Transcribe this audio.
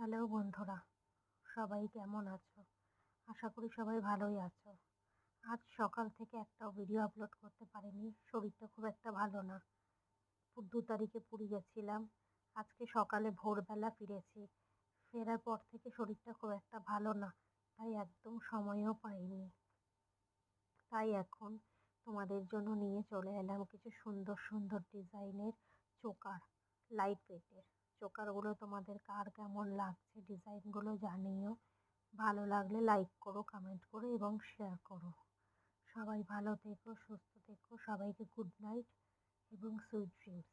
Hello বন্ধুরা, সবাই কেমন আছো? আশা করি সবাই ভালোই আছো। আজ সকাল থেকে একটাও ভিডিও আপলোড করতে পারিনি, শরীরটা খুব একটা ভালো না। 2 তারিখে পুরী গেছিলাম, আজকে সকালে ভোরবেলা ফিরেছি। ফেরার পর থেকে শরীরটা খুব একটা ভালো না, তাই একদম সময়ও পাইনি। তাই এখন তোমাদের জন্য নিয়ে চলে এলাম কিছু সুন্দর সুন্দর ডিজাইনের চোকার, লাইট ওয়েটের চোকারগুলো। তোমাদের কার কেমন লাগছে ডিজাইনগুলো জানিও। ভালো লাগলে লাইক করো, কমেন্ট করো এবং শেয়ার করো। সবাই ভালো থেকো, সুস্থ থেকো। সবাইকে গুড নাইট এবং সুইট ড্রিমস।